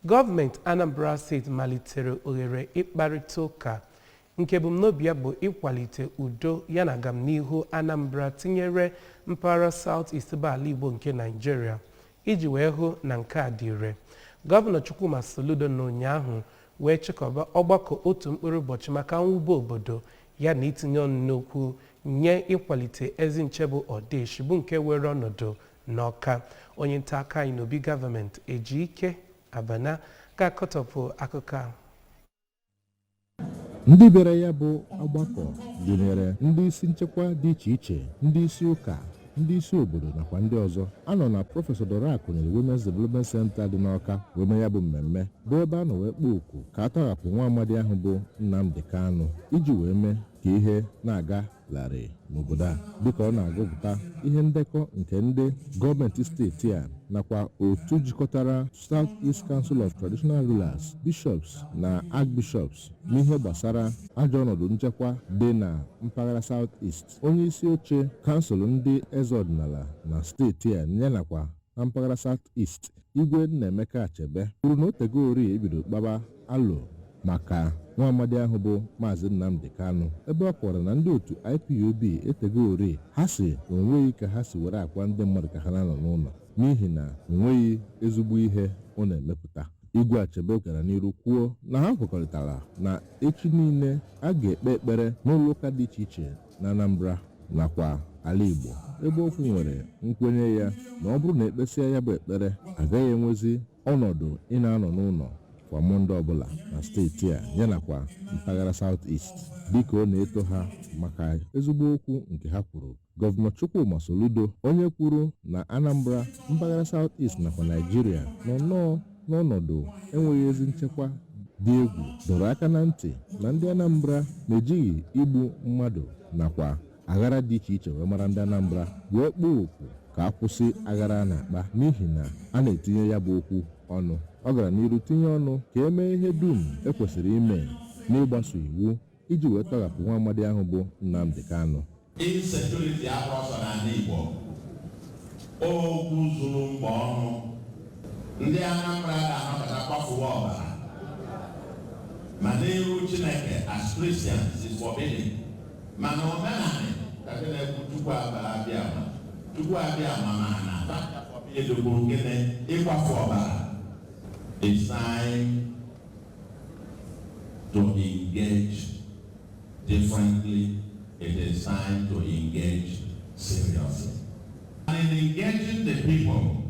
Gọọmenti Anambra steeti malitere ohere ịkparịta ụka nke ebumnobi ya bụ ịkwalite udo yana agamnihu Anambra tinyere mpaghara South East bụ ala Igbo nke Nigeria iji wee hụ na nke a dị ire. Gọvanọ Chukwuma Soludo n'ụnyaahụ wee chịkọba ọgbakọ otu mkpụrụ ụbọchị maka mwube obodo ya na itinye ọnụ n'okwu nye ịkwalite ezi nche bụ ọdịishi bụ nke were ọnọdụ n'Ọka. Onye nta aka anyị n'obi gọọmenti Ejiko Abana ga-akọtọpụ akụkọ ahụ. Ndị bịara ya bụ ọgbakọ gụnyere ndị isi nchekwa dị iche iche, ndị isi ụka, ndị isi obodo nakwa ndị ọzọ. Anọ na Prọfesọ Dorakụ nyere Women's Development Center dị n'Ọka wee ya bụ mmemme bụ ebe a nọ wee kpọọ oku ka a tọghapụ nwa amadi ahụ bụ Nnamdi Kanu iji wee mee ka ihe na-aga larịị n'obodo a dịka ọ na-agụpụta ihe ndekọ nke ndị gọọmenti steeti a nakwa otu jikọtara South East Council of Traditional Rulers, Bishops na Archbishops n'ihe gbasara ajọ ọnọdụ nchekwa dị na mpaghara South East. Onye isi oche kansụl ndị eze ọdịnala na steeti a ya nakwa na mpaghara South East, Igwe Nnaemeka Achebe, kwuru na otego ori ebido kpaba alo maka nwa amadi ahụ bụ Maazị Nnamdi Kanu, ebe ọ kọwara na ndị otu IPOB etego ori ha si onweghị ka ha si were akwa ndị mmadụ ka ha na-anọ n'ụlọ n'ihi na onweghị ezigbo ihe ọ na-emepụta. Igwe Achebe gara n'iru kwuo na ha kwekọrịtara na echi niile a ga-ekpe ekpere n'ụlọ ụka dị iche iche na Anambra nakwa ala Igbo, ebe okwu nwere nkwenye ya na ọ bụrụ na ekpesịa ya bụ ekpere agaghị enwezi ọnọdụ ị na-anọ n'ụlọ kwa Mọnde ọbụla na steeti a yanakwa mpaghara South East dịka ọ na-eto ha maka ezigbo okwu nke ha kwuru. Gọvanọ Chukwuma Soludo, onye kwuru na Anambra, mpaghara South East nakwa Nigeria nọ nnọọ n'ọnọdụ enweghị ezi nchekwa dị egwu, dọrọ aka na ntị na ndị Anambra na-ejighị igbu mmadụ nakwa aghara dị iche iche wee mara ndị Anambra, wee kpọọ oku ka a kwụsị aghara a na-akpa n'ihi na a na-etinye ya bụ okwu ọnụ. Ọ gara n'iru tinye ọnụ ka e mee ihe dum ekwesịrị ime n'ịgbaso iwu iji wee tọghapụ nwa amadi ahụ bụ Nnamdi Kanu. Insekuriti akwọsọ n'ala Igbo, okwu zuru mba ọnụ, ndị Anambra ga-anọkọta kwafuwa ọbara ma n'iru Chineke as Christians is forbidden. Mana omenala kabe na-ekwu Chukwu abịa ma na edogbo nkene ịkwafu ọbara. It's time to engage differently. It is time to engage seriously. And in engaging the people,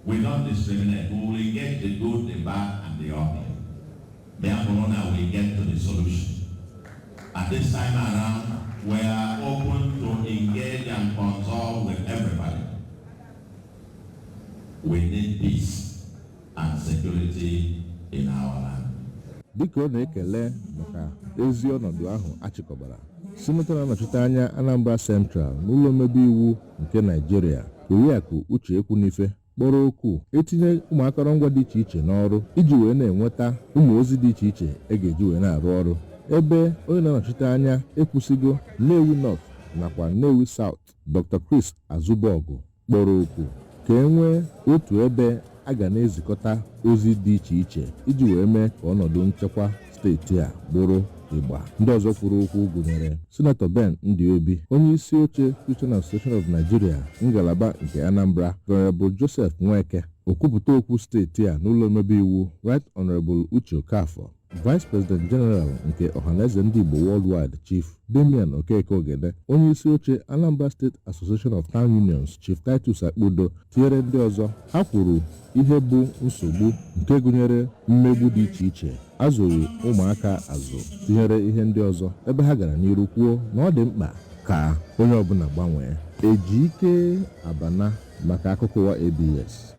we don't discriminate. We will engage the good, the bad, and the ugly. Therefore, now we get to the solution. At this time around, we are open to engage and consult with everybody. We need peace and security in our land. Dịka ọ na-ekele maka ezi ọnọdụ ahụ achịkọbara, Sinetọ na-anọchite anya Anambra Central n'ụlọ omebe iwu nke Nigeria, Oriakụ Uche Ekwunife, kpọrọ okwu etinye ụmụ akọrọngwa dị iche iche n'ọrụ iji wee na-enweta ụmụ ozi dị iche iche ga-eji wee na-arụ ọrụ. Ebe onye na-anọchite anya ekwusigo Nnewi North nakwa Nnewi South, Dr. Chris Azubọgụ, kpọrọ okwu ka e nwee otu ebe a ga na-ezikọta ozi dị iche iche iji wee mee ka ọnọdụ nchekwa steeti a bụrụ ịgba. Ndị ọzọ kwuru okwu gụnyere Sinetọ Ben NdI, onye isi oche Christian Association of Nigeria ngalaba nke Anambra, Honorable Joseph Nweke, okwupụta okwu steeti a n'ụlọ omebe iwu Right Honorable Uche Okafọ, Vice President General nke Ọhaneze Ndị Igbo Worldwide Chief Damian Okeke Ogede, onye isi oche Anambra State Association of Town Unions Chief Titus Akpoola, tinyere ndị ọzọ. Ha kwuru ihe bụ nsogbu nke gụnyere mmegbu dị iche iche, azụghị ụmụaka azụ, tinyere ihe ndị ọzọ, ebe ha gara n'iru kwuo na ọ dị mkpa ka onye ọbụla gbanwee. Ejiko Abana maka akụkọ ụwa ABS.